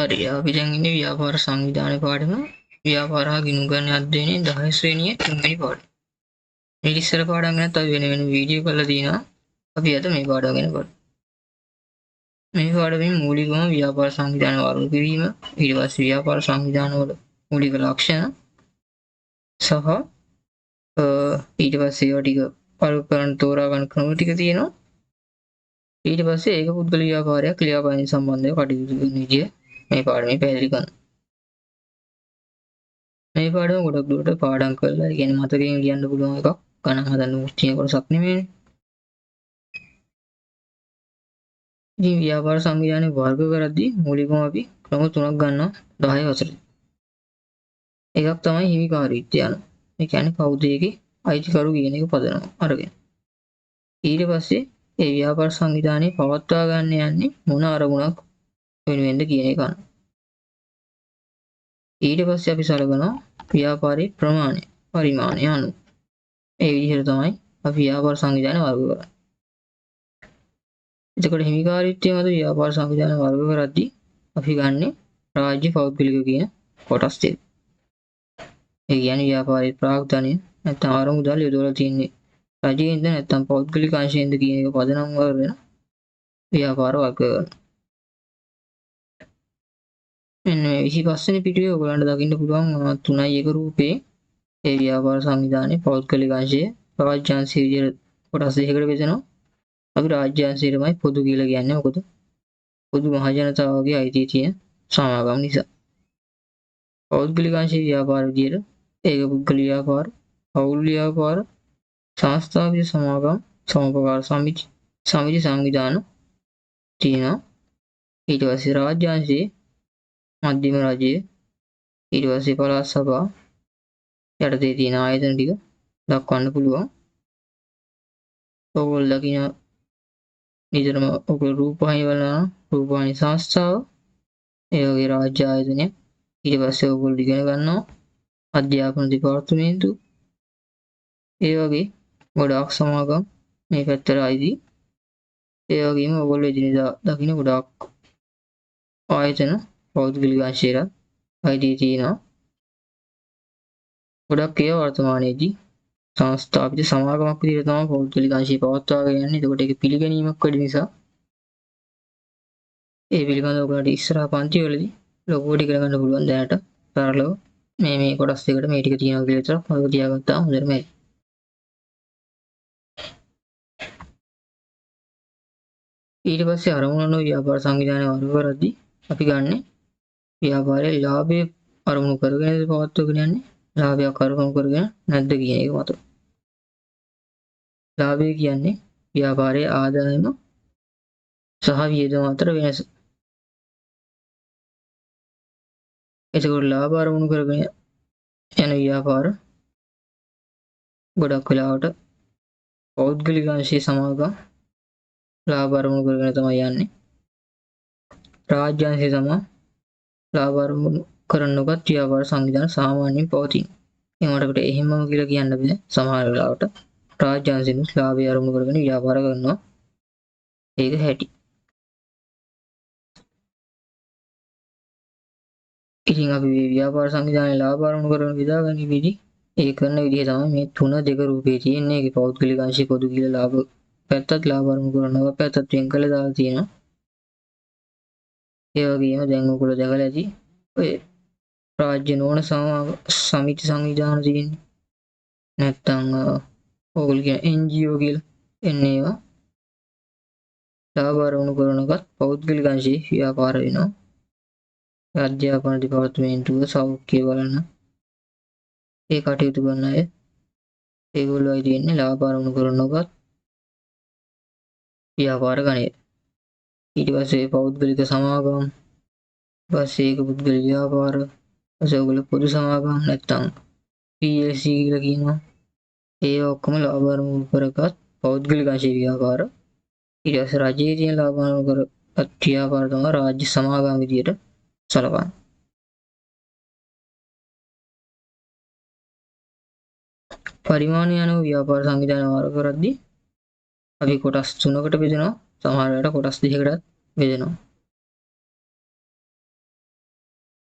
හරි අපි දැන් ඉන්නේ ව්‍යාපාර සංවිධානයේ පාඩම ව්‍යාපාර හා ගිණුම්ගණන අධ්‍යයනයේ 10 ශ්‍රේණියේ 3 වෙනි පාඩම. මේ ඉස්සර පාඩම් ගැනත් අපි වෙන වීඩියෝ කරලා තියෙනවා. අපි අද මේ පාඩම ගැන බලමු. මේ පාඩමේ මූලිකම ව්‍යාපාර සංවිධාන වර්ග කිරීම, ඊට පස්සේ ව්‍යාපාර සංවිධාන වල මූලික ලක්ෂණ සහ ඊට පස්සේ ඒවා ටික පළු කරන් තෝරා ගන්න ක්‍රම ටික තියෙනවා. ඊට පස්සේ ඒක පුද්ගල ව්‍යාපාරයක් ක්‍රියාපදින සම්බන්ධව කටයුතු කරන විදිය මේ පාඩමේ පැහැදිලි කරනවා. මේ පාඩම ගොඩක් දුරට පාඩම් කරලා ඒ කියන්නේ මතකයෙන් ලියන්න පුළුවන් එකක් ගණන් හදන්න මුස්තිය කොටසක් නෙමෙයි. ඉතින් ව්‍යාපාර සංවිධානයේ වර්ග කරද්දී මූලිකව අපි ක්‍රම තුනක් ගන්නවා 10 වසරේ. එකක් තමයි හිමිකාරීත්වය යන. ඒ කියන්නේ කවුද ඒකේ අයිතිකරු කියන එක පදනම අරගෙන. ඊට පස්සේ ඒ ව්‍යාපාර සංවිධානයේ පවත්වා ගන්න යන්නේ මොන අරමුණක් වෙනුවෙන්ද කියන එක ගන්න. ඊට පස්සේ අපි සලකනවා ව්‍යාපාරයේ ප්‍රමාණය පරිමාණය අනුව. ඒ විදිහට තමයි අපි ව්‍යාපාර සංවිධානය වර්ග කරන්නේ. එතකොට හිමිකාරීත්වය මත ව්‍යාපාර සංවිධානය වර්ග කරද්දී අපි ගන්නෙ රාජ්‍ය පෞද්ගලික කියන කොටස් දෙක. ඒ කියන්නේ ව්‍යාපාරයේ ප්‍රාග්ධනය නැත්නම් අරමුදල් යොදවලා තියෙන්නේ රජයෙන්ද නැත්නම් පෞද්ගලික අංශයෙන්ද කියන එක පදනම් කරගෙන ව්‍යාපාර වර්ග කරනවා. මෙන්න 25 වෙනි පිටුවේ ඔයගලන්ට දකින්න පුළුවන් 3:1 රූපේ ඒ ව්‍යාපාර සංවිධානයේ පෞද්ගලික අංශය රාජ්‍ය අංශය විදිහට කොටස් දෙකකට බෙදෙනවා. අපි රාජ්‍ය අංශයටමයි පොදු කියලා කියන්නේ. මොකද පොදු මහ ජනතාවගේ අයිතිය තියෙන සමාගම් නිසා. පෞද්ගලික අංශයේ ව්‍යාපාර විදිහට ඒක පුද්ගල ව්‍යාපාර, පෞල් ව්‍යාපාර, සංස්ථාවික සමාගම්, සමපකාර සමිති සංවිධාන තියෙනවා. ඊට පස්සේ රාජ්‍ය අංශයේ මධ්‍යම රජය, ඊට පස්සේ පළාත් සභා යටතේ තියෙන ආයතන ටික දක්වන්න පුළුවන්. ඔයගොල්ලෝ දකින්න නිතරම ඔයගොල්ලෝ රූපවාහිනී බලනවා රූපවාහිනී සංස්ථාව, ඒ වගේ රාජ්‍ය ආයතනය. ඊට පස්සේ ඔයගොල්ලෝ ඉගෙන ගන්නවා අධ්‍යාපන දෙපාර්තමේන්තුව. ඒ වගේ ගොඩාක් සමාගම් මේ පැත්තට අයිති. ඒ වගේම ඔයගොල්ලෝ එදිනෙදා දකින්න ගොඩාක් ආයතන පෞද්ගලික අංශයට අයිති තියෙනවා. ගොඩක් ඒවා වර්තමානයේදී සංස්ථාපිත සමාගමක් විදිහට තමයි පෞද්ගලික අංශය පවත්වාගෙන යන්නේ. ඒකට ඒක පිළිගැනීමක් වැඩි නිසා ඒ පිළිබඳව ඔයගොල්ලන්ට ඉස්සරහ පන්ති වලදී ලොකුවට ඉගෙන ගන්න පුළුවන්. දැනට සරලව මේ කොටස් දෙකට මේ ටික තියෙනවා කියලා විතරක් මතක තියාගත්තාම හොඳටම ඇති. ඊට පස්සේ අරමුණු ව්‍යාපාර සංවිධානය වර්ග කරද්දී අපි ගන්නෙ ව්‍යාපාරයේ ලාභය අරමුණු කරගෙනද පවත්වාගෙන යන්නේ ලාභයක් අරමුණු කරගෙන නැද්ද කියන එක මත. ලාභය කියන්නේ ව්‍යාපාරයේ ආදායම සහ වියදම අතර වෙනස. එතකොට ලාභ අරමුණු කරගෙන යන ව්‍යාපාර ගොඩක් වෙලාවට පෞද්ගලික අංශයේ සමාගම් ලාභ අරමුණු කරගෙන තමයි යන්නේ. රාජ්‍ය අංශය තමයි ලාභ අරමුණු කරන්නකොත් ව්‍යාපාර සංවිධාන සාමාන්‍යයෙන් පවතින. ඒකට අපිට එහෙමම කියලා කියන්න බෑ. සමහර වෙලාවට රාජ්‍ය අංශයෙන් ලාභය අරමුණු කරගෙන ව්‍යාපාර කරනවා. ඒක හැටි. ඉතින් අපි මේ ව්‍යාපාර සංවිධානයේ ලාභ අරමුණු කරගෙන විදාගන්න විදි ඒ කරන විදිහ තමයි මේ 3:2 රූපේ තියෙන්නේ. ඒකේ පෞද්ගලික අංශය පොදු කියලා ලාභ පැත්තත් ලාභ අරමුණු කරනවා පැත්තත් වෙන් කළා දාලා තියෙනවා. ඒ වගේම දැන් ඔයගොල්ලෝ දැකලා ඇති ඔය රාජ්‍ය නොවන සමිති සංවිධාන තියෙන්නේ. නැත්තම් ඔයගොල්ලෝ කියන NGO කියලා එන්නේ ඒවා. ලාභ අරමුණු කරනකත් පෞද්ගලික අංශයේ ව්‍යාපාර වෙනවා. අධ්‍යාපන දෙපාර්තමේන්තුව සෞඛ්‍ය බලන ඒ කටයුතු කරන අය ඒගොල්ලෝ අයි තියෙන්නේ ලාභ අරමුණු කරනකොත් ව්‍යාපාර ගණයට. ඊට පස්සේ පෞද්ගලික සමාගම්, පස්සේ ඒක පුද්ගල ව්‍යාපාර, පස්සේ ඔයගොල්ලෝ පොදු සමාගම් නැත්තම් PLC කියලා කියනවා. ඒ ඔක්කොම ලාභ අරමුණු කරගත් පෞද්ගලික අංශයේ ව්‍යාපාර. ඊට පස්සේ රජයේ තියෙන ලාභ අරමුණු කරගත් ව්‍යාපාර තමයි රාජ්‍ය සමාගම් විදියට සලකන්නේ. පරිමාණය අනුව ව්‍යාපාර සංවිධානය වර්ග කරද්දී අපි කොටස් 3කට බෙදෙනවා. සමහර වෙලාවට කොටස් 2කටත් බෙදෙනවා.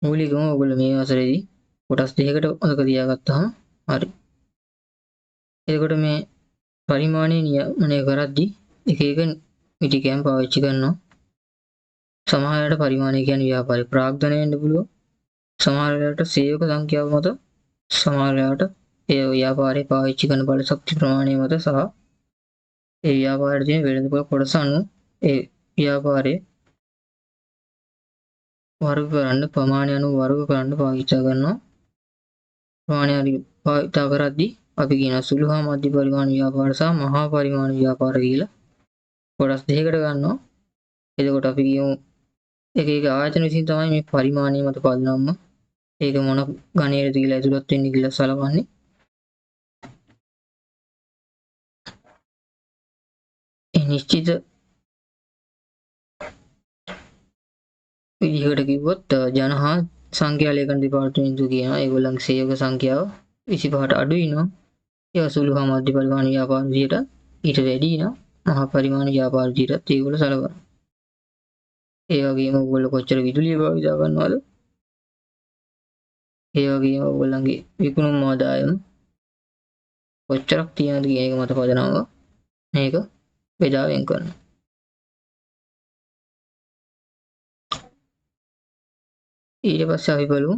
මූලිකවම ඔයගොල්ලෝ මේ වසරේදී කොටස් දෙකකට ඔතක තියාගත්තාම හරි. එතකොට මේ පරිමාණය නියමනය කරද්දී එක එක මිටිකෑම් පාවිච්චි කරනවා. සමහර වෙලාවට පරිමාණය කියන්නේ ව්‍යාපාරික ප්‍රාග්ධනය වෙන්න පුළුවන්. සමහර වෙලාවට සේවක සංඛ්‍යාව මත, සමහර වෙලාවට ඒ ව්‍යාපාරයේ පාවිච්චි කරන බල ශක්ති ප්‍රමාණය මත සහ ඒ ව්‍යාපාරයේ තියෙන වෙළඳපොළ කොටස අනුව ඒ ව්‍යාපාරයේ වර්ග කරන්න, ප්‍රමාණය අනුව වර්ග කරන්න පාවිච්චි කරනවා. ප්‍රමාණය හරි පාවිච්චි කරද්දී අපි කියන සුළු හා මධ්‍ය පරිමාණ ව්‍යාපාර සහ මහා පරිමාණ ව්‍යාපාර කියලා කොටස් දෙකකට ගන්නවා. එතකොට අපි කියමු එක එක ආයතන විසින් තමයි මේ පරිමාණය මත පදනම්ම ඒක මොන ගණයකටද කියලා ඇතුළත් වෙන්නේ කියලා සලකන්නේ. ඒ නිශ්චිත විදිහකට කිව්වොත් ජන හා සංඛ්‍යා ලේඛන දෙපාර්තමේන්තුව කියනවා ඒගොල්ලන්ගේ සේවක සංඛ්‍යාව 25ට අඩුයි නම් ඒ සුළු හා මධ්‍ය පරිමාණ ව්‍යාපාර විදිහට ඊට වැඩි නම් මහා පරිමාණ ව්‍යාපාර විදිහට ඒගොල්ලෝ සලකනවා. ඒ වගේම ඔයගොල්ලෝ කොච්චර විදුලිය භාවිත කරනවද? ඒ වගේම ඔයගොල්ලන්ගේ විකුණුම් ආදායම කොච්චරක් තියනවද කියන එක මත පදනමව මේක බෙදා වෙන් කරනවා. ඊට පස්සේ අපි බලමු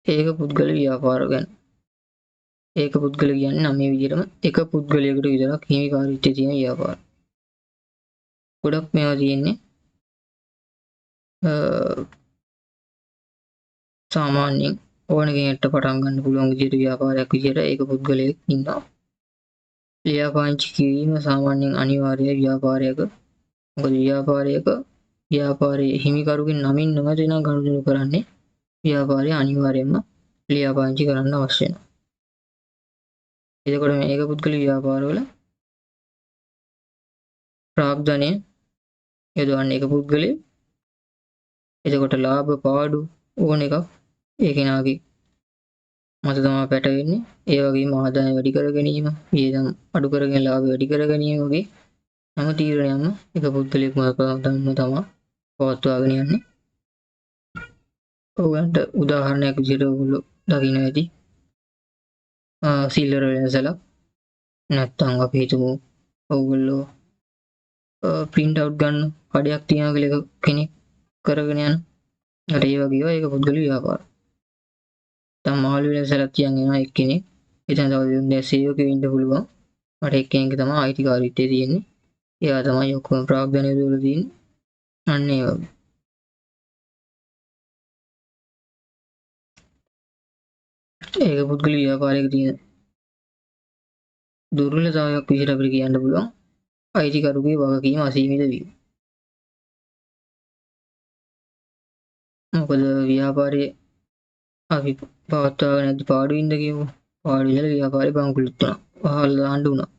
ඒක පුද්ගල ව්‍යාපාර ගැන. ඒක පුද්ගල කියන්නේ නම් මේ විදිහටම එක පුද්ගලයෙකුට විතරක් හිමිකාරීත්වය තියෙන ව්‍යාපාර. ගොඩක් මේවා තියෙන්නේ සාමාන්‍යයෙන් ඕන කෙනෙක්ට පටන් ගන්න පුළුවන් විදිහට ව්‍යාපාරයක් විදිහට ඒක පුද්ගලයෙක් ඉන්නවා. ලියාපාංචි කිරීම සාමාන්‍යයෙන් අනිවාර්යයි ව්‍යාපාරයක. මොකද ව්‍යාපාරයේ හිමිකරුගෙන් නමින් නොමැති නම් ගනුදෙනු කරන්නේ ව්‍යාපාරය අනිවාර්යයෙන්ම ලියාපාංචි කරන්න අවශ්‍ය වෙනවා. එතකොට මේක පුද්ගල ව්‍යාපාරවල ප්‍රාග්ධනය යොදවන්නේ එක පුද්ගලයෙක්. එතකොට ලාභ පාඩු ඕන එකක් ඒ කෙනාගේ මත තමයි පැටවෙන්නේ. ඒ වගේම ආදායම වැඩි කර ගැනීම, වියදම් අඩු කරගෙන ලාභ වැඩි කර ගැනීම වගේ හැම තීරණයක්ම එක පුද්ගලයෙක් මත තමයි පවත්වාගෙන යන්නේ. ඔයගන්ට උදාහරණයක් විදිහට ඔයගොල්ලෝ දකින්න ඇති සිල්ලර වෙනසලක් නැත්තම් අපි හිතමු ඔයගොල්ලෝ print out ගන්න කඩයක් තියනවා කියලා කෙනෙක් කරගෙන යන. අර ඒ වගේ ඒවා ඒක පුද්ගල ව්‍යාපාර. දැන් මාළු වෙනසලක් තියන් එනවා එක්කෙනෙක්. එතන තව සේවකයෙක් ඉන්න පුළුවන්. මට එක්කෙනෙක් තමයි අයිතිකාරීත්වය තියෙන්නේ. ඒවා තමයි ඔක්කොම ප්‍රාග්ධනය වල තියෙන්නේ. අන්න ඒ වගේ. ඒක පුද්ගල ව්‍යාපාරයක තියෙන දුර්වලතාවයක් විදිහට අපිට කියන්න පුළුවන් අයිතිකරුගේ වගකීම අසීමිත වීම. මොකද ව්‍යාපාරයේ අපි පවත්වාගෙන නැති පාඩුවින්ද කියමු. පාඩු ඉඳලා ව්‍යාපාරේ බංකුලුත් වුණා. වහල් දාන්න වුණා.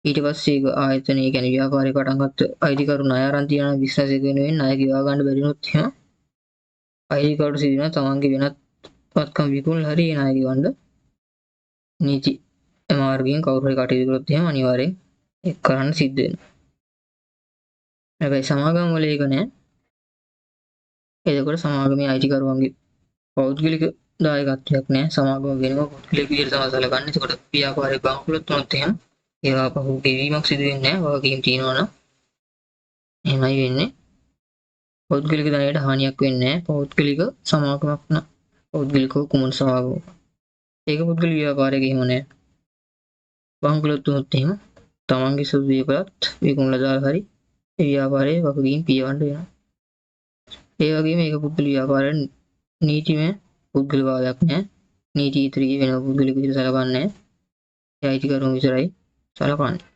ඊට පස්සේ ඒක ආයතනය කියන්නේ ව්‍යාපාරේ පටන් ගත්ත අයිතිකරු ණය අරන් තියන බිස්නස් එක වෙනුවෙන් ණය ගෙවා ගන්න බැරි වුණොත් එහෙම අයිතිකරු සිදුවන තමන්ගේ වෙනත් පත්කම් විකුණලා හරි ණය ගෙවන්න නීති මාර්ගයෙන් කවුරු හරි කටයුතු කරොත් එහෙම අනිවාර්යෙන් ඒක කරන්න සිද්ධ වෙනවා. හැබැයි සමාගම් වල ඒක නෑ. එතකොට සමාගමේ අයිතිකරුවන්ගේ පෞද්ගලික දායකත්වයක් නෑ. සමාගම වෙනම පෞද්ගලික විදිහට තමයි සැලකන්නේ. එතකොට ව්‍යාපාරේ බංකුලොත් වුණොත් එහෙම ඒවා පහු ගෙවීමක් සිදු වෙන්නේ නෑ. වගකීම් තියෙනවා නම් එහෙමයි වෙන්නේ. පෞද්ගලික ධනයට හානියක් වෙන්නේ නෑ. පෞද්ගලික සමාගමක් නම් පෞද්ගලිකව කුමන සමාගමක්. ඒක පුද්ගල ව්‍යාපාරයක එහෙම නෑ. බංකුලොත් වුණොත් එහෙම තමන්ගේ සුදු දීපලත් විකුණලා දාලා හරි ඒ ව්‍යාපාරයේ වගකීම් පියවන්න වෙනවා. ඒ වගේම මේක පුද්ගල ව්‍යාපාරයෙන් නීතිමය පුද්ගලවාදයක් නෑ. නීති ඉදිරියේ වෙන පුද්ගලික විදිහට සලකන්නේ නෑ. ඒ අයිතිකරුන් විතරයි සලකන්නේ.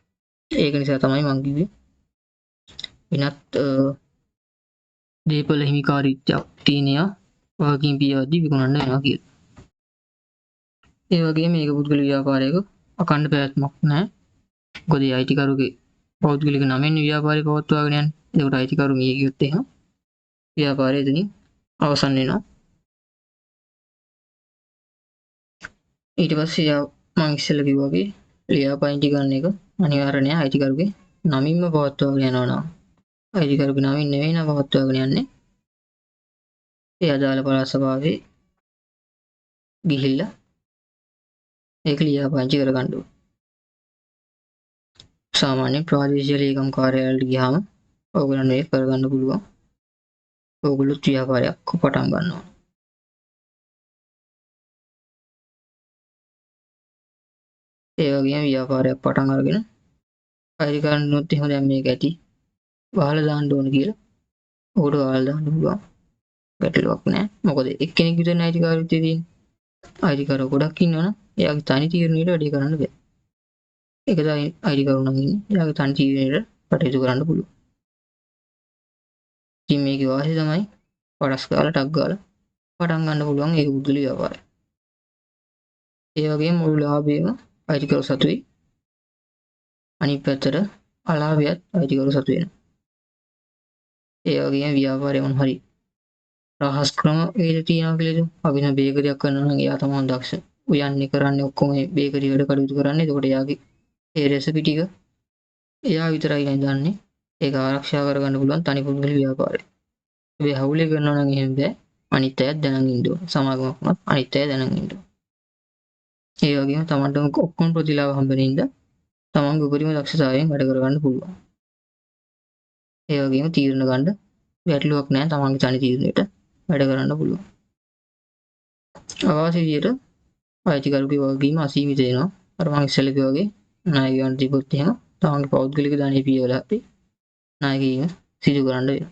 ඒක නිසා තමයි මම කිව්වේ වෙනත් දීපල හිමිකාරීත්වයක් තියෙනවා වගකීම් පියවද්දී විකුණන්න වෙනවා කියලා. ඒ වගේම මේක පුද්ගල ව්‍යාපාරයක අඛණ්ඩ පැවැත්මක් නෑ. මොකද ඒ අයිතිකරුගේ පෞද්ගලික නමෙන් ව්‍යාපාරය පවත්වාගෙන යන්නේ. ඒකට අයිතිකරු මිය ගියොත් එහෙම ව්‍යාපාරය එතනින් අවසන් වෙනවා. ඊට පස්සේ මම ඉස්සෙල්ලා කිව්වා වගේ ලියාපදිංචි ගන්න එක අනිවාර්ය නෑ. අයිතිකරුගේ නමින්ම පවත්වාගෙන යනවා නම් අයිතිකරුගේ නමින් නෙවෙයි නම් පවත්වාගෙන යන්නේ. ඒ අදාළ පළාත් ස්වභාවයේ ගිහිල්ලා ඒක ලියාපදිංචි කරගන්න ඕනේ. සාමාන්‍ය ප්‍රාදේශීය ලේකම් කාර්යාලයට ගියාම ඕගොල්ලන්ට මේක කරගන්න පුළුවන්. ඕගොල්ලෝ ව්‍යාපාරයක් පටන් ගන්නවා. ඒ වගේම ව්‍යාපාරයක් පටන් අරගෙන අයිතිකාරනුත් එහෙම දැන් මේක ඇති වහලා දාන්න ඕන කියලා ඔකට වහලා දාන්න පුළුවන්. ගැටලුවක් නැහැ. මොකද එක්කෙනෙක් විතර අයිතිකාරයෙක් තියෙන්නේ. අයිතිකාරව ගොඩක් ඉන්නවනම් එයාගේ තනි තීරණයට වැඩි කරන්න බෑ. ඒක තමයි අයිතිකරු නම් ඉන්නේ. එයාගේ තනි තීරණයට කටයුතු කරන්න පුළුවන්. ඉතින් මේකේ වාසිය තමයි පඩස් ගාලා ටක් ගාලා පටන් ගන්න පුළුවන් ඒක බුද්ධලි ව්‍යාපාරය. ඒ වගේම මුළු ලාභයම අයිතිකරු සතුයි. අනිත් පැත්තට අලාභයත් අයිතිකරු සතු වෙනවා. ඒ වගේම ව්‍යාපාරය මොන හරි රහස් ක්‍රම වේද තියනවා කියලා හිතමු. අපි නම් බේකරියක් කරනවා නම් එයා තමයි දක්ෂ. උයන්නේ කරන්නේ ඔක්කොම මේ බේකරි වල කටයුතු කරන්නේ. එතකොට එයාගේ ඒ රෙසිපි ටික එයා විතරයි දන්නේ. ඒක ආරක්ෂා කරගන්න පුළුවන් තනි පුද්ගල ව්‍යාපාරය. හැබැයි හවුලේ කරනවා නම් එහෙම බෑ. අනිත් අයත් දැනන් ඉන්න ඕන. සමාගමක් වුණත් අනිත් අය දැනන් ඉන්න ඕන. ඒ වගේම තමන්ට ඔක්කොම ප්‍රතිලාභ හම්බෙනින්ද තමන්ගේ උපරිම දක්ෂතාවයෙන් වැඩ කරගන්න පුළුවන්. ඒ වගේම තීරණ ගන්න ගැටලුවක් නැහැ. තමන්ගේ තනි තීරණයට වැඩ කරන්න පුළුවන්. අවශ්‍ය විදියට අයිතිකරුගේ වගකීම අසීමිත වෙනවා. අර මම ඉස්සෙල්ලා කිව්වා වගේ ණය ගන්න තිබොත් එහෙම තමන්ගේ පෞද්ගලික ධනෙ පියවලා අපි ණය ගීම සිදු කරන්න වෙනවා.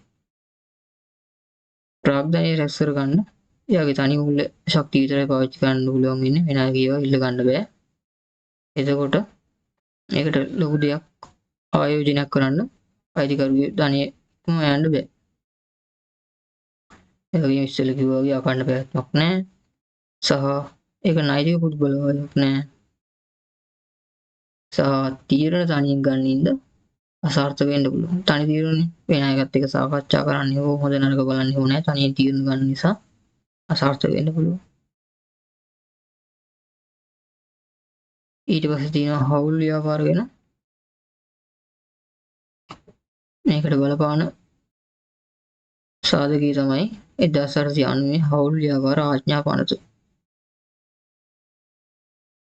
ප්‍රාග්ධනය රැස් කර ගන්න එයාගේ තනි මූල්‍ය ශක්තිය විතරයි පාවිච්චි කරන්න පුළුවන් වෙන්නේ. වෙන අය කියවා ඉල්ල ගන්න බෑ. එතකොට මේකට ලොකු දෙයක් ආයෝජනයක් කරන්න අයිතිකරුගේ ධනෙ යන්න බෑ. ඒ වගේම ඉස්සෙල්ලා කිව්වා වගේ අකණ්ඩ පැවැත්මක් නැහැ. සහ ඒක නෛතික පුද්ගලයාවක් නැහැ. සහ තීරණ තනියෙන් ගන්න ඉඳ අසාර්ථක වෙන්න පුළුවන්. තනි තීරණනේ වෙන එකත් එක්ක සාකච්ඡා කරන්නේ හෝ හොඳ නරක බලන්නේ හෝ නැහැ. තනියෙන් තීරණ ගන්න නිසා අසාර්ථක වෙන්න පුළුවන්. ඊට පස්සේ තියෙනවා හවුල් ව්‍යාපාර ගැන. මේකට බලපාන සාධකයේ තමයි 1890 හවුල් ව්‍යාපාර ආඥා පනත.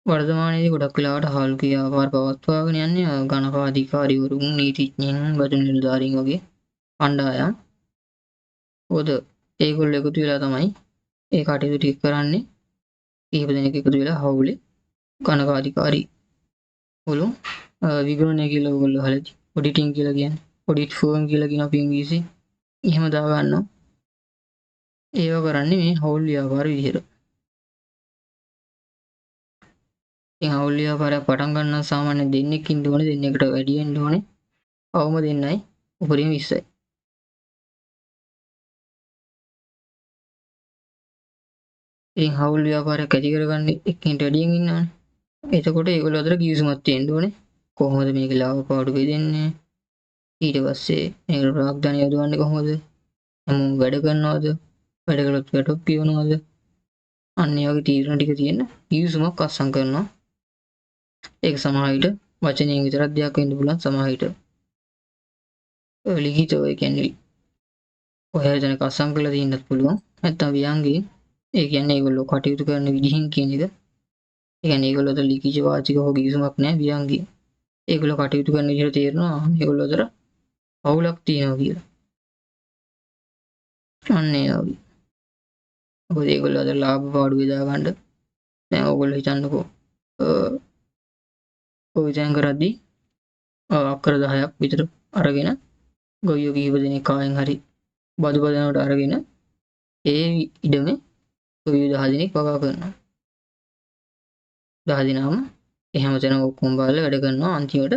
වර්තමානයේදී ගොඩක් වෙලාවට හවුල් ව්‍යාපාර පවත්වාගෙන යන්නේ ගණකාධිකාරීවරුන්, නීතිඥයින්, බදු නිලධාරීන් වගේ කණ්ඩායම්. මොකද ඒගොල්ලෝ එකතු වෙලා තමයි ඒ කටයුතු ටික කරන්නේ. කීප දෙනෙක් එකතු වෙලා හවුලේ ගණකාධිකාරී වලු විගණනය කියලා ඔයගොල්ලෝ අහලා තියෙනවා. ඔඩිටින් කියලා කියන්නේ. ඔඩිට් ෆර්ම් කියලා කියන අපි ඉංග්‍රීසියෙන් එහෙම දා ගන්නවා. ඒව කරන්නේ මේ හවුල් ව්‍යාපාර විදිහට. ඉතින් හවුල් ව්‍යාපාරයක් පටන් ගන්න සාමාන්‍යයෙන් දෙන්නෙක් ඉන්න ඕනේ, දෙන්නෙකුට වැඩි වෙන්න ඕනේ. අවම දෙන්නයි උපරිම 20යි. ඉතින් හවුල් ව්‍යාපාරයක් ඇති කරගන්නේ එක්කෙනෙක් වැඩියෙන් ඉන්නවනේ. එතකොට ඒගොල්ලෝ අතර කිවිසුමක් තියෙන්න ඕනේ. කොහොමද මේක ලාභ පාඩු බෙදෙන්නේ? ඊට පස්සේ මේකට ප්‍රාග්ධනය යොදවන්නේ කොහොමද? හැමෝම වැඩ කරනවද? වැඩ කළොත් වැටුප් පියවනවද? අන්න ඒ වගේ තීරණ ටික තියෙන කිවිසුමක් අත්සන් කරනවා. ඒක සමහර විට වචනයෙන් විතරක් දෙයක් වෙන්න පුළුවන්. සමහර විට ලිඛිතව ඒ කියන්නේ ඔය හැදෙනක අත්සන් කරලා තියෙන්නත් පුළුවන්. නැත්නම් ව්‍යංගයෙන් ඒ කියන්නේ ඒගොල්ලෝ කටයුතු කරන විදිහින් කියන එක. ඒ කියන්නේ ඒගොල්ලෝ අතර ලිඛිත වාචික හෝ කිවිසුමක් නැහැ ව්‍යංගයෙන්. ඒගොල්ලෝ කටයුතු කරන විදිහට තේරෙනවා මේගොල්ලෝ අතර පවුලක් තියෙනවා කියලා. අන්න ඒ වගේ. මොකද ඒගොල්ලෝ අතර ලාභ පාඩු බෙදා ගන්න. දැන් ඕගොල්ලෝ හිතන්නකෝ ඔය දැන් කරද්දී අක්කර 10ක් විතර අරගෙන ගොයියෝ කීප දෙනෙක් කායෙන් හරි බදු බදනකට අරගෙන ඒ ඉඩමේ ගොයියෝ 10 දෙනෙක් වගා කරනවා. 10 දිනම එහෙම තැන ඔක්කොම බලලා වැඩ කරනවා. අන්තිමට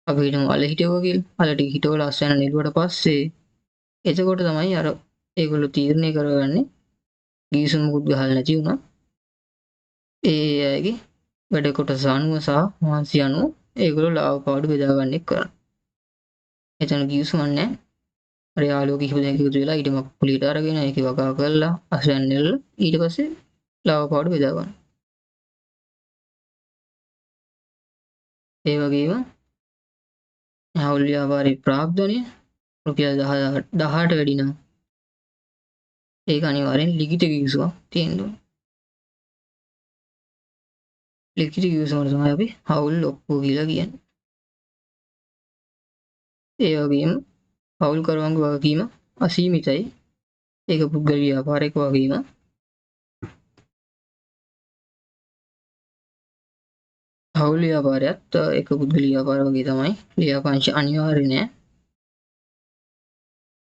අපි හිතමු අල හිටවුවා කියලා. අල ටික හිටවලා අස්සයන නෙළුවට පස්සේ එතකොට තමයි අර ඒගොල්ලෝ තීරණය කරගන්නේ ගිවිසුම මුකුත් ගහලා නැති වුණා. ඒ අයගේ වැඩ කොටස අනුව සහ මහන්සිය අනුව ඒගොල්ලෝ ලාභ පාඩු බෙදා ගන්න එක කරනවා. එතන ගිවිසුමක් නැහැ. අර යාළුවෝ කිහිප දෙනෙක් එකතු වෙලා ඊටමක් කුලියට අරගෙන ඒක වගා කරලා අස්සයන් නෙල්ල ඊට පස්සේ ලාභ පාඩු බෙදා ගන්න. ඒ වගේම හවුල් ව්‍යාපාරයේ ප්‍රාග්ධනය රුපියල් 18ට වැඩි නම් ඒක අනිවාර්යෙන් ලිඛිත කිවිසුමක් තියෙන්න ඕන. ලිඛිත කිවිසුමට තමයි අපි හවුල් ඔප්පුව කියලා කියන්නේ. ඒ වගේම හවුල්කරුවන්ගේ වගකීම අසීමිතයි. ඒක පුද්ගල ව්‍යාපාරයක වගේම හවුල් ව්‍යාපාරයත් එක පුද්ගල ව්‍යාපාර වගේ තමයි. ලියාපදිංචි අනිවාර්ය නෑ.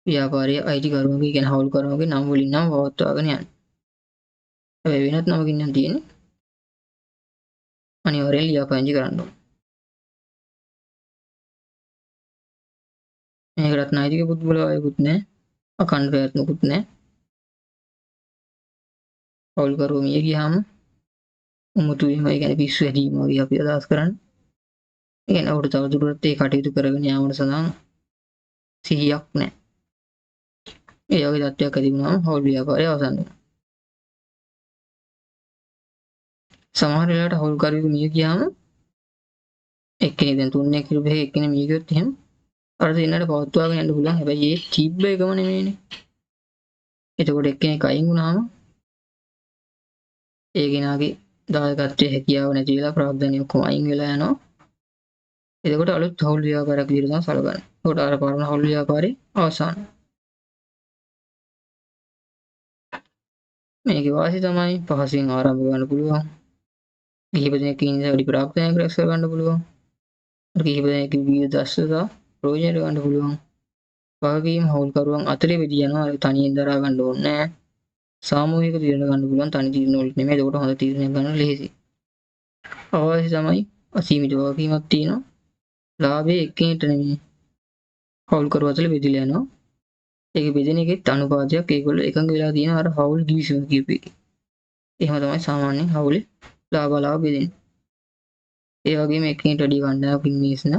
ව්‍යාපාරයේ අයිතිකරුවන්ගේ කියන්නේ හවුල්කරුවන්ගේ නම් වලින් නම් පවත්වාගෙන යන්න. හැබැයි වෙනත් නමකින් නම් තියෙන්නේ අනිවාර්යෙන් ලියාපදිංචි කරන්න ඕන. මේකට නෛතික පුද්ගල ආයකුත් නැහැ. අඛණ්ඩ ප්‍රයත්නකුත් නැහැ. හවුල්කරුවෝ මිය ගියාම උමුතු වීම ඒ කියන්නේ පිස්සු හැදීම වගේ අපි අදහස් කරන්නේ. ඒ කියන්නේ ඔහුට තවදුරටත් ඒ කටයුතු කරගෙන යාමට සඳහා සිහියක් නැහැ. ඒ වගේ තත්ත්වයක් ඇති වුණාම හවුල් ව්‍යාපාරය අවසන් වෙනවා. සමහර වෙලාවට හවුල්කරුවෙකු මිය ගියාම එක්කෙනෙක් දැන් තුන්නේ කිරුබේ එක්කෙනෙක් මිය ගියොත් එහෙම අර දෙන්නට පවත්වාගෙන යන්න පුළුවන්. හැබැයි ඒ තිබ්බ එකම නෙමෙයිනේ. එතකොට එක්කෙනෙක් අයින් වුණාම ඒ කෙනාගේ දායකත්වයේ හැකියාව නැති වෙලා ප්‍රාග්ධනය ඔක්කොම අයින් වෙලා යනවා. එතකොට අලුත් හවුල් ව්‍යාපාරයක් විදිහට තමයි සලකන්නේ. එතකොට අර පරණ හවුල් ව්‍යාපාරේ අවසන්. මේකේ වාසි තමයි පහසුවෙන් ආරම්භ කරන්න පුළුවන්. කිහිප දෙනෙක් ඉන්න වැඩි ප්‍රාග්ධනයක් රැස් කර ගන්න පුළුවන්. කිහිප දෙනෙක් විවිධ දක්ෂතා ප්‍රයෝජන ගන්න පුළුවන්. වගකීම් හවුල්කරුවන් අතරේ බෙදී යනවා. තනියෙන් දරා ගන්න ඕනේ නැහැ. සාමූහික තීරණ ගන්න පුළුවන්. තනි තීරණ වලට නෙමෙයි. ඒකට හොඳ තීරණයක් ගන්න ලේසි. අවශ්‍ය තමයි අසීමිත වගකීමක් තියෙනවා. ලාභයේ එක්කෙනෙක්ට නෙමෙයි. හවුල්කරුවා අතර බෙදලා යනවා. ඒක බෙදෙන එකෙත් අනුපාතයක් ඒගොල්ලෝ එකඟ වෙලා තියෙන අර හවුල් කිවිසුම කියපු එකේ. එහෙම තමයි සාමාන්‍යයෙන් හවුලේ ලාභ බෙදෙන්නේ. ඒ වගේම එක්කෙනෙක්ට වැඩි ගණනාවක් ඉන්නේස්න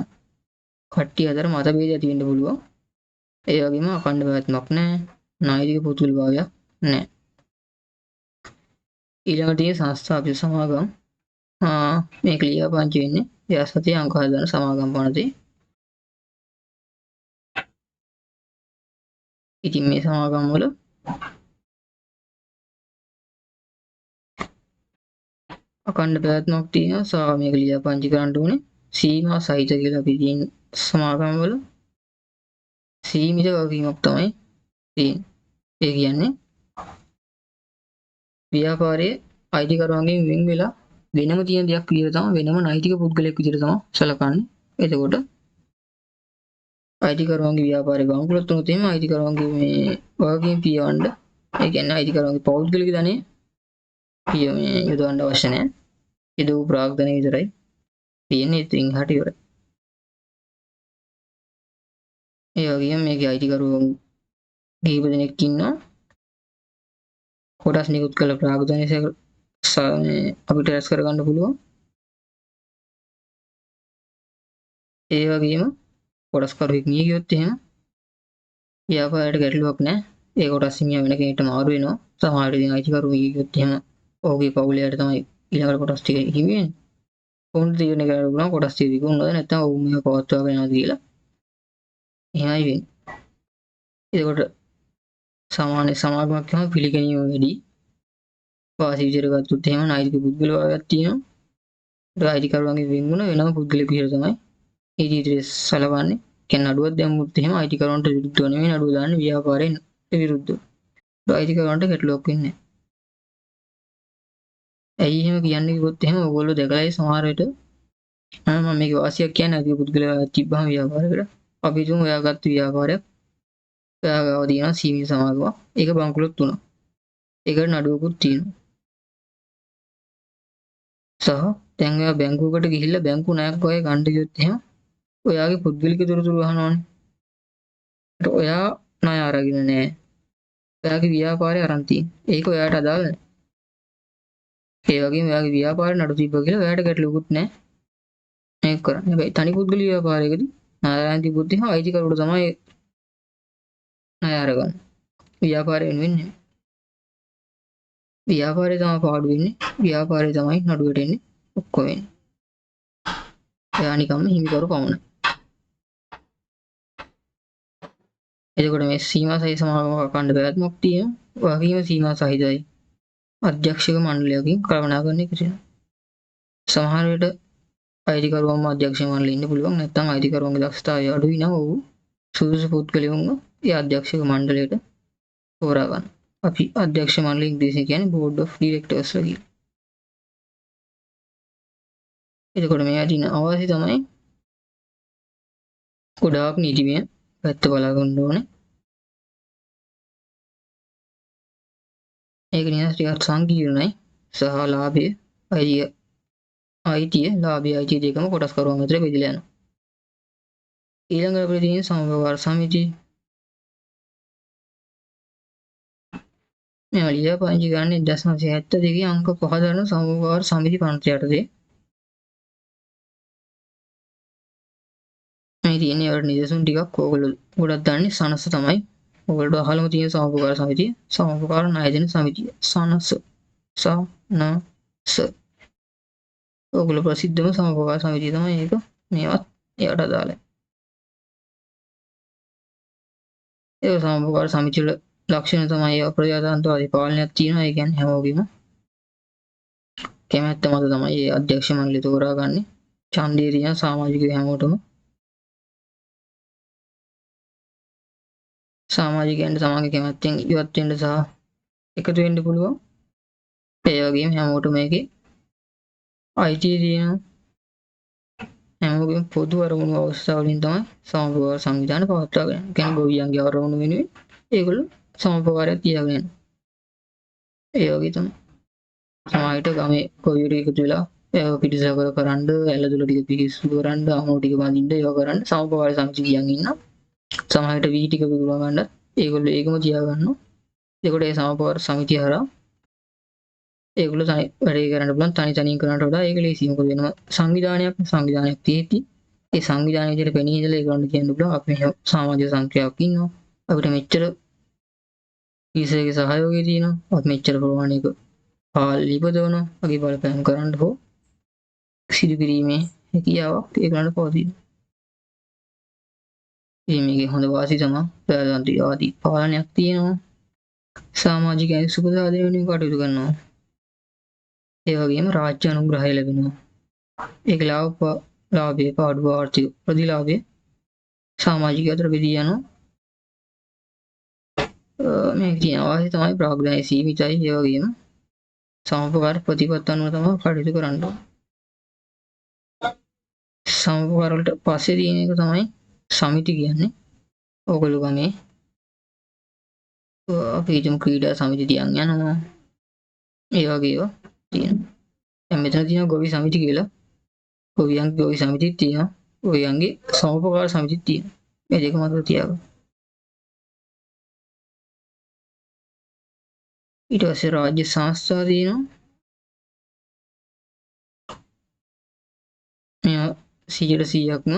කට්ටිය අතර මතභේද ඇති වෙන්න පුළුවන්. ඒ වගේම අඛණ්ඩ පැවැත්මක් නැහැ. නෛතික පුතුල් භාවයක් නැහැ. ඊළඟට තියෙන සංස්ථාපිත සමාගම් මේක ලියාපදිංචි වෙන්නේ ව්‍යාසතිය අංක 6 දන සමාගම් පනතේ. ඉතින් මේ සමාගම් වල අඛණ්ඩ පැවැත්මක් තියෙනවා. සහ මේක ලියාපදිංචි කරන්න ඕනේ සීමා සහිත කියලා අපි තියෙන සමාගම් වල සීමිත වගකීමක් තමයි තියෙන්නේ. ඒ කියන්නේ ව්‍යාපාරයේ අයිතිකරුවන්ගෙන් වෙන් වෙලා වෙනම තියෙන දෙයක් විදිහට තමයි වෙනම නෛතික පුද්ගලයෙක් විදිහට තමයි සැලකන්නේ. එතකොට අයිතිකරුවන්ගේ ව්‍යාපාරේ බංකුලොත් වුණොත් එහෙම අයිතිකරුවන්ගේ මේ වගකීම් පියවන්න ඒ කියන්නේ අයිතිකරුවන්ගේ පෞද්ගලික ධනෙ යොදවන්න අවශ්‍ය නැහැ. යොදවු ප්‍රාග්ධනය විතරයි තියෙන්නේ. ඉතින් හට ඉවරයි. ඒ වගේම මේකේ අයිතිකරුවෝ කීප දෙනෙක් ඉන්නවා. කොටස් නිකුත් කළ ප්‍රාග්ධනය අපිට රැස් කරගන්න පුළුවන්. ඒ වගේම කොටස් කරුවෙක් මිය ගියොත් එහෙම ව්‍යාපාරයට ගැටලුවක් නැහැ. ඒ කොටස් හිමියා වෙන කෙනෙක්ට මාරු වෙනවා. සමහර විට අයිතිකරුවෝ මිය ගියොත් එහෙම ඔහුගේ පවුලයට තමයි ඊළඟ කොටස් ටික හිමි වෙන්නේ. උන් තීරණය කරන්න පුළුවන් කොටස් ටික විකුණනවද නැත්නම් ඔව් මේක පවත්වාගෙන යනවාද කියලා. එහෙමයි වෙන්නේ. ඒකට සාමාන්‍ය සමාගමක් තමයි පිළිගැනීම වැඩි. වාසි විදිහට ගත්තොත් එහෙම නෛතික පුද්ගල භාවයක් තියෙනවා. ඒක අයිතිකරුවන්ගේ වෙන්ගුණ වෙනම පුද්ගලෙක් විදිහට තමයි ඉදිරියට සලකන්නේ. කියන්නේ නඩුවක් දැම්මුත් එහෙම අයිතිකරුවන්ට විරුද්ධව නෙමෙයි නඩුව දාන්නේ ව්‍යාපාරයෙන් විරුද්ධව. ඒක අයිතිකරුවන්ට ගැටලුවක් වෙන්නේ නැහැ. ඇයි එහෙම කියන්නේ කිව්වොත් එහෙම ඔයගොල්ලෝ දැකලායි සමහර විට මම මේක වාසියක් කියන්නේ නෛතික පුද්ගලයා තිබ්බම ව්‍යාපාරයකට අපි තුන් ඔයාගත්තු ව්‍යාපාරයක් ඔයා ගාව තියෙනවා සීමිත සමාගමක්. ඒක බංකුලොත් තුනක්. ඒකට නඩුවකුත් තියෙනවා. සහ දැන් ඔයා බැංකුවකට ගිහිල්ලා බැංකු ණයක් වගේ ගන්න ගියොත් එහෙම ඔයාගේ පුද්ගලික තොරතුරු අහනවනේ. ඒත් ඔයා ණය අරගෙන නැහැ. ඔයාගේ ව්‍යාපාරය අරන් තියෙන්නේ. ඒක ඔයාට අදාළ නැහැ. ඒ වගේම ඔයාගේ ව්‍යාපාරේ නඩු තිබ්බ කියලා ඔයාට ගැටලුවකුත් නැහැ. මේක කරන්නේ. හැබැයි තනි පුද්ගල ව්‍යාපාරයකදී ණය තිබ්බොත් එහෙම අයිතිකරුවට තමයි ණය අරගන්නේ. ව්‍යාපාරය වෙනුවෙන් ව්‍යාපාරය තමයි පාඩු වෙන්නේ. ව්‍යාපාරය තමයි නඩුවට එන්නේ. ඔක්කොම වෙන්නේ. එයා නිකම්ම හිමිකරු පමණයි. එතකොට මේ සීමා සහිත සමාගමක අඛණ්ඩ පැවැත්මක් තියෙනවා. වගකීම සීමා සහිතයි. අධ්‍යක්ෂක මණ්ඩලයකින් කළමනාකරණය කරනවා. සමහර විට අයිතිකරුවන්ම අධ්‍යක්ෂ මණ්ඩලෙ ඉන්න පුළුවන්. නැත්නම් අයිතිකරුවන්ගේ දක්ෂතාවය අඩුයි නම් ඔව් සුදුසු පුද්ගලයන්ව ඒ අධ්‍යක්ෂක මණ්ඩලයට තෝරා ගන්න. අපි අධ්‍යක්ෂ මණ්ඩලය ඉංග්‍රීසියෙන් කියන්නේ board of directors කියලා. එතකොට මේ අදින අවශ්‍ය තමයි ගොඩාක් නීතිමය පැත්ත බලාගන්න ඕනේ. ඒක නිකන් ටිකක් සංකීර්ණයි සහ ලාභය අයිතිය ලාභය අයිතිය දෙකම කොටස් කරුවන් අතර බෙදලා යනවා. ඊළඟට අපිට තියෙන සමබර සමිතිය. මේ ලියාපදිංචි ගන්න 1972 අංක 5 දරන සමබර සමිති පනත යටතේ මේ තියෙන ඒවට නිදසුන් ටිකක් ඕගොල්ලෝ ගොඩක් දන්නේ සනස තමයි. ඔයගොල්ලෝ අහලම තියෙන සමෝපකාර සමිතිය, සමෝපකාර ණය දෙන සමිතිය, සනස. ඔයගොල්ලෝ ප්‍රසිද්ධම සමෝපකාර සමිතිය තමයි ඒක. මේවත් එයාට අදාළයි. ඒ සමෝපකාර සමිතිය වල ලක්ෂණ තමයි ඒවා ප්‍රජාතන්ත්‍රවාදී පාලනයක් තියෙනවා. ඒ කියන්නේ හැමෝගෙම කැමැත්ත මත තමයි ඒ අධ්‍යක්ෂ මණ්ඩලය තෝරාගන්නේ. ඡන්දය තියෙන සමාජිකයෝ හැමෝටම සමාජිකයන්ට තමන්ගේ කැමැත්තෙන් ඉවත් වෙන්න සහ එකතු වෙන්න පුළුවන්. ඒ වගේම හැමෝටම මේකේ අයිතිය තියෙනවා. හැමෝගෙම පොදු අරමුණු අවස්ථාවලින් තමයි සමෝපකාර සංවිධාන පවත්වාගෙන යන්නේ. කියන්නේ ගොවියන්ගේ අරමුණු වෙනුවෙන් ඒගොල්ලෝ සමෝපකාරයක් තියාගෙන යනවා. ඒ වගේ තමයි සමාජයට ගමේ ගොවියෝ එකතු වෙලා ඒව පිටිසකර කරන්න, ඇලදොල ටික පිහිස්සු කරන්න, අමුණු ටික බඳින්න ඒව කරන්න සමෝපකාර සමිති කියන් ඉන්නවා. සමහරට වී ටික විකුණා ගන්න ඒගොල්ලෝ ඒකම තියා ගන්නවා. ඒකට ඒ සමෝපකාර සමිතිය හරහා ඒගොල්ලෝ වැඩේ කරන්න පුළුවන්. තනියෙන් කරනට වඩා ඒක ලේසියි. මොකද වෙනවා සංවිධානයක් තියෙද්දි ඒ සංවිධානයේ විදිහට පෙනී ඉඳලා ඒගොල්ලන්ට කියන්න පුළුවන් අපි මෙහෙම සමාජ සංක්‍රියාවක් ඉන්නවා. අපිට මෙච්චර පිරිසකගේ සහයෝගය තියෙනවා. අපි මෙච්චර ප්‍රමාණයක පාල් ඉපදවනවා. වගේ බලපෑම් කරන්න හෝ සිදු කිරීමේ හැකියාවක් ඒගොල්ලන්ට පවතිනවා. මේකේ හොඳ වාසි තමයි ප්‍රජාතන්ත්‍රවාදී පාලනයක් තියෙනවා. සමාජිකයන් සුබසාධනය වෙනුවෙන් කටයුතු කරනවා. ඒ වගේම රාජ්‍ය අනුග්‍රහය ලැබෙනවා. ඒක ලාභයේ පාඩුව ආර්ථික ප්‍රතිලාභය සමාජිකයන් අතර බෙදී යනවා. මේක කියන වාසි තමයි ප්‍රාග්ධනය සීමිතයි. ඒ වගේම සමෝපකාර ප්‍රතිපත්ති අනුව තමයි කටයුතු කරන්න ඕනේ. සමෝපකාර වලට පස්සේ තියෙන එක තමයි සමිති කියන්නේ. ඕගොල්ලෝ ගමේ අපි හිතමු ක්‍රීඩා සමිති තියන් යනවා. ඒ වගේ ඒවා තියෙනවා. දැන් මෙතන තියෙනවා ගොවි සමිති කියලා. ගොවියන්ගේ ගොවි සමිතියක් තියෙනවා. ගොවියන්ගේ සමෝපකාර සමිතියක් තියෙනවා. මේ දෙක මතක තියාගන්න. ඊට පස්සේ රාජ්‍ය සංස්ථා තියෙනවා. මේවා 100%ක්ම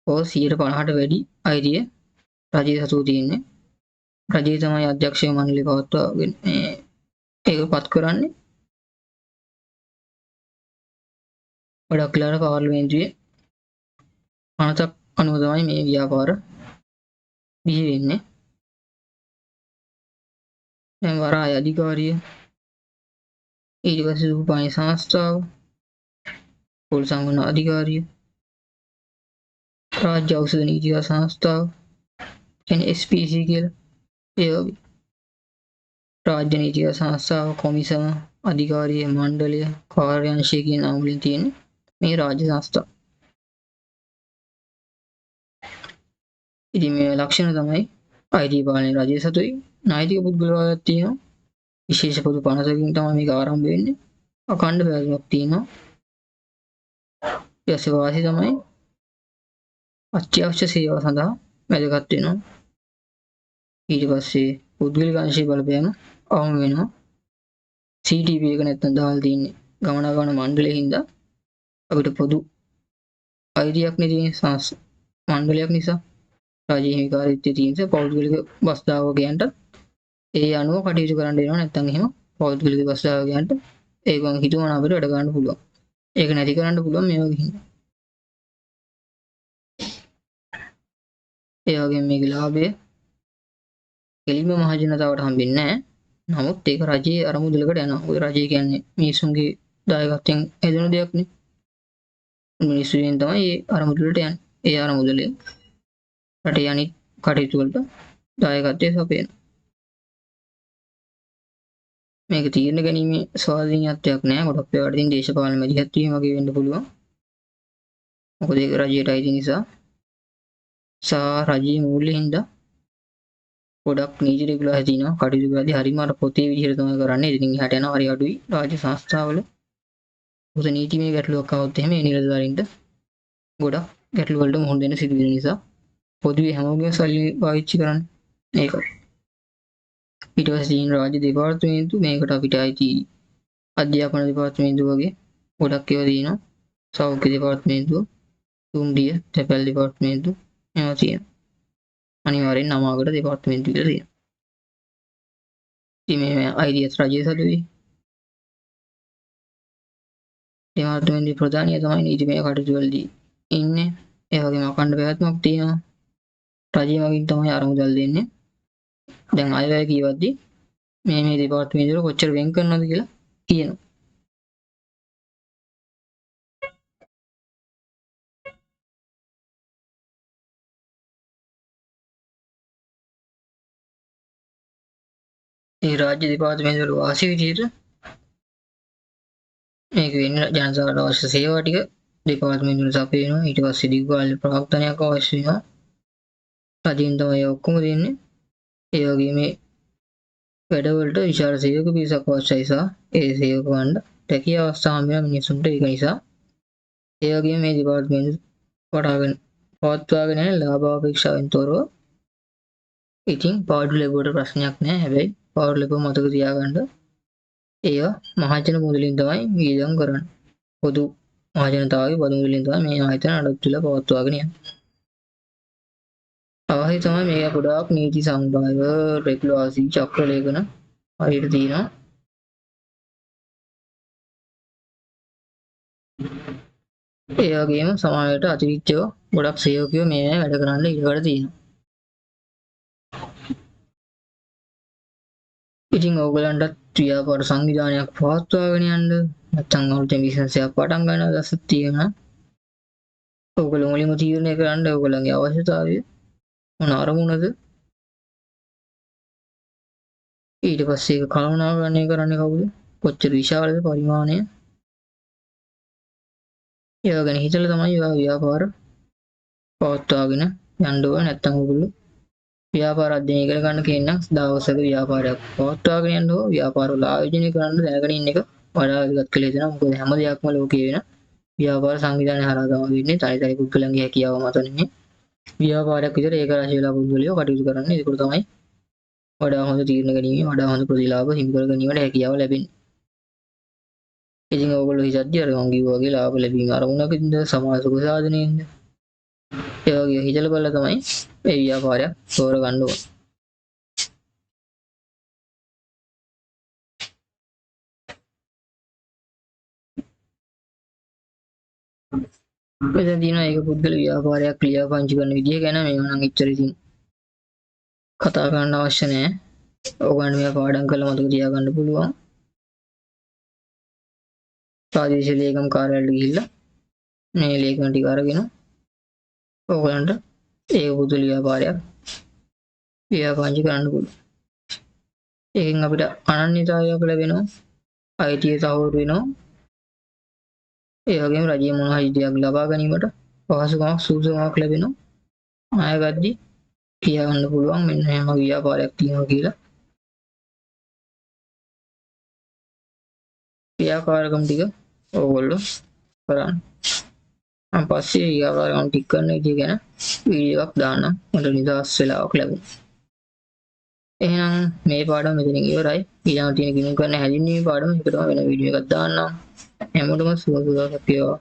ඕ 150ට වැඩි අයිතිය රජයේ සතුව තියෙන්නේ. රජයේ තමයි අධ්‍යක්ෂ මණ්ඩලය පවත්වාගෙන ඒක පත් කරන්නේ. ගොඩක් වෙලාවට පාර්ලිමේන්තුවේ අනතක් අනුව තමයි මේ ව්‍යාපාර බිහි වෙන්නේ. දැන් වරාය අධිකාරිය, ඊට පස්සේ රූපවාහිනී සංස්ථාව, පොලිස් සංගමන අධිකාරිය, රාජ්‍ය ඖෂධ නීතික සංස්ථාව කියන්නේ SPC කියලා. ඒ වගේ රාජ්‍ය නීතික සංස්ථාව, කොමිසම, අධිකාරිය, මණ්ඩලය, කාර්යාංශය කියන නම් වලින් තියෙන්නේ මේ රාජ්‍ය සංස්ථා. ඉතින් මේ ලක්ෂණ තමයි අයිති පාලනය රජයේ සතුයි. නෛතික පුද්ගලවාදයක් තියෙනවා. විශේෂ පොදු 50කින් තමයි මේක ආරම්භ වෙන්නේ. අඛණ්ඩ පැවැත්මක් තියෙනවා. ඊට වාසි තමයි අත්‍යවශ්‍ය සේවා සඳහා වැදගත් වෙනවා. ඊට පස්සේ පුද්ගලික අංශයේ බලපෑම අවම වෙනවා. CTP එක නැත්තම් දාලා තින්නේ ගමනාගමන මණ්ඩලයේ හින්දා අපිට පොදු අයිතියක් නෙදී මණ්ඩලයක් නිසා රාජ්‍ය හිමිකාරීත්වය තියෙන පෞද්ගලික බස් ධාවකයන්ට ඒ අනුව කටයුතු කරන්න වෙනවා. නැත්තම් එහෙම පෞද්ගලික බස් ධාවකයන්ට ඒගොල්ලන් හිතුවම අපිට වැඩ ගන්න පුළුවන්. ඒක නැති කරන්න පුළුවන් මේ වගේ හින්දා. ඒ වගේම මේකේ ලාභය කෙලින්ම මහජනතාවට හම්බෙන්නේ නැහැ. නමුත් ඒක රජයේ අරමුදලකට යනවා. ඔය රජය කියන්නේ මිනිසුන්ගේ දායකත්වයෙන් හැදෙන දෙයක් නේ. මිනිස්සුන් තමයි ඒ අරමුදලට යන්නේ. ඒ අරමුදලේ රටේ අනිත් කටයුතු වලට දායකත්වයේ සපයන. මේක තීරණ ගැනීමේ ස්වාධීනත්වයක් නැහැ. ගොඩක් වෙලාවට ඉතින් දේශපාලන මැදිහත් වීම වගේ වෙන්න පුළුවන්. මොකද ඒක රජයට අයිති නිසා. රජයේ මූල්‍යෙ හින්දා ගොඩක් නීති රෙගුලා හැදිනවා. කටයුතු කරද්දී හරිම අර පොතේ විදිහට තමයි කරන්නේ. ඉතින් එහාට යනවා හරි අඩුයි රාජ්‍ය සංස්ථාවල. මොකද නීතිමය ගැටලුවක් આવොත් එහෙම ඒ නිලධාරීන්ට ගොඩක් ගැටලු වලට මුහුණ දෙන්න සිදු වෙන නිසා පොදුවේ හැමෝගෙම සල්ලි පාවිච්චි කරන්නේ. ඒක. ඊට පස්සේ තියෙන රාජ්‍ය දෙපාර්තමේන්තු මේකට අපිට අයිති අධ්‍යාපන දෙපාර්තමේන්තු වගේ ගොඩක් ඒවා තියෙනවා. සෞඛ්‍ය දෙපාර්තමේන්තුව, දුම්රිය, තැපැල් දෙපාර්තමේන්තු ඒවා තියෙනවා. අනිවාර්යෙන් නමාගට දෙපාර්තමේන්තු කියලා තියෙනවා. ඉතින් මේ අයිතියත් රජයේ සතුයි. දෙපාර්තමේන්තුවේ ප්‍රධානියා තමයි නීතිමය කටයුතු වලදී ඉන්නේ. ඒ වගේම අඛණ්ඩ පැවැත්මක් තියෙනවා. රජය මගින් තමයි අරමුදල් දෙන්නේ. දැන් අයවැය කියවද්දි මේ දෙපාර්තමේන්තු වල කොච්චර වෙන් කරනවද කියලා කියනවා. ඒ රාජ්‍ය දෙපාර්තමේන්තු වල වාසිය විදිහට මේක වෙන්නේ ජනතාවට අවශ්‍ය සේවා ටික දෙපාර්තමේන්තු වල සපයනවා. ඊට පස්සේ දීර්ඝකාලීන ප්‍රවර්තනයක් අවශ්‍ය වෙනවා. රජයෙන් තමයි ඔක්කොම දෙන්නේ. ඒ වගේම මේ වැඩවලට විශාල සේවක පිරිසක් අවශ්‍යයි සහ ඒ සේවකයන්ට රැකිය අවස්ථා හම්බ වෙන මිනිසුන්ට ඒක නිසා ඒ වගේම මේ දෙපාර්තමේන්තු පවත්වාගෙන යන ලාභ අපේක්ෂාවෙන් තොරව ඉතින් පාඩු ලැබුවට ප්‍රශ්නයක් නැහැ. හැබැයි පාඩු ලැබුව මතක තියාගන්න ඒවා මහජන මුදලින් තමයි වියදම් කරන්නේ. පොදු මහජනතාවගේ පොදු මුදලින් තමයි මේ ආයතන නඩත්තුලා පවත්වාගෙන යන්නේ. අවහි තමයි මේක ගොඩාක් නීති සංග්‍රහය රෙගුලාසි චක්‍ර ලේඛන හරියට තියෙනවා. ඒ වගේම සමාජයට අතිරික්තව ගොඩක් සේවකයෝ මේ වැඩ කරන්න ඉඩකඩ තියෙනවා. ඉතින් ඕගලන්ටත් ව්‍යාපාර සංවිධානයක් පවත්වාගෙන යන්න නැත්නම් අලුතෙන් බිස්නස් එකක් පටන් ගන්න දවසක් තියෙනවා. ඕගොල්ලෝ මුලින්ම තීරණය කරන්න ඕගොල්ලන්ගේ අවශ්‍යතාවය මොන අරමුණද, ඊට පස්සේ ඒක කළමනාකරණය කරන්නේ කවුද, කොච්චර විශාලද පරිමාණය, ඒවා ගැන හිතලා තමයි ව්‍යාපාර පවත්වාගෙන යන්න ඕන. නැත්නම් ඕගොල්ලෝ ව්‍යාපාර අධ්‍යයනය කර ගන්න කියනනම් දවසක ව්‍යාපාරයක් පවත්වාගෙන යන්න ඕන. ව්‍යාපාර වල ආයෝජනය කරන්න දැනගෙන ඉන්න එක වඩා වැදගත් කියලා හිතනවා. මොකද හැම දෙයක්ම ලෝකයේ වෙන ව්‍යාපාර සංවිධානය හරහා තමයි වෙන්නේ. තනි පුද්ගලයන්ගේ හැකියාව මත නෙමෙයි. ව්‍යාපාරයක් විතර ඒක රාශිය වෙලා පුද්ගලයෝ කටයුතු කරන්නේ. ඒක තමයි වඩා හොඳ තීරණ ගැනීම, වඩා හොඳ ප්‍රතිලාභ හිමි කර ගැනීමට හැකියාව ලැබෙන්නේ. ඉතින් ඕගොල්ලෝ හිතද්දී අර මං කිව්වා වගේ ලාභ ලැබීම අරමුණකින්ද, සමාජ සුඛ සාධනයෙන්ද, ඒ වගේ හිතලා බලලා තමයි මේ ව්‍යාපාරයක් තෝරගන්න ඕන. මෙතන තියෙනවා ඒක පුද්ගල ව්‍යාපාරයක් ක්‍රියාපංචි කරන විදිය ගැන. මේව නම් එච්චර ඉතින් කතා කරන්න අවශ්‍ය නැහැ. ඕගොල්ලන් මේවා පාඩම් කරලා මතක තියාගන්න පුළුවන්. ප්‍රාදේශීය ලේකම් කාර්යාලයට ගිහිල්ලා මේ ලේකම් ටික අරගෙන ඕගොල්ලන්ට ඒක පුදුල ව්‍යාපාරයක් ව්‍යාපංචි කරන්න පුළුවන්. ඒකෙන් අපිට අනන්‍යතාවයක් ලැබෙනවා, අයිතිය තහවුරු වෙනවා. ඒ වගේම රජයේ මොන හරි දෙයක් ලබා ගැනීමට පහසුකමක් සුදුසුකමක් ලැබෙනවා. ආයගද්දි කියවන්න පුළුවන් මෙන්න එහෙම ව්‍යාපාරයක් තියෙනවා කියලා. ව්‍යාපාරකම් ටික ඕගොල්ලෝ කරන්න. මම පස්සේ ව්‍යාපාරකම් ටික කරන විදිය ගැන වීඩියෝ එකක් දාන්නම්. මට නිදහස් වෙලාවක් ලැබුණා. එහෙනම් මේ පාඩම මෙතනින් ඉවරයි. ඊළඟ තියෙන ගිණුම් කරන හැදින්වීමේ පාඩම එකටම වෙන වීඩියෝ එකක් දාන්නම්. හැමෝටම සුබ සුබ සත්‍යවා.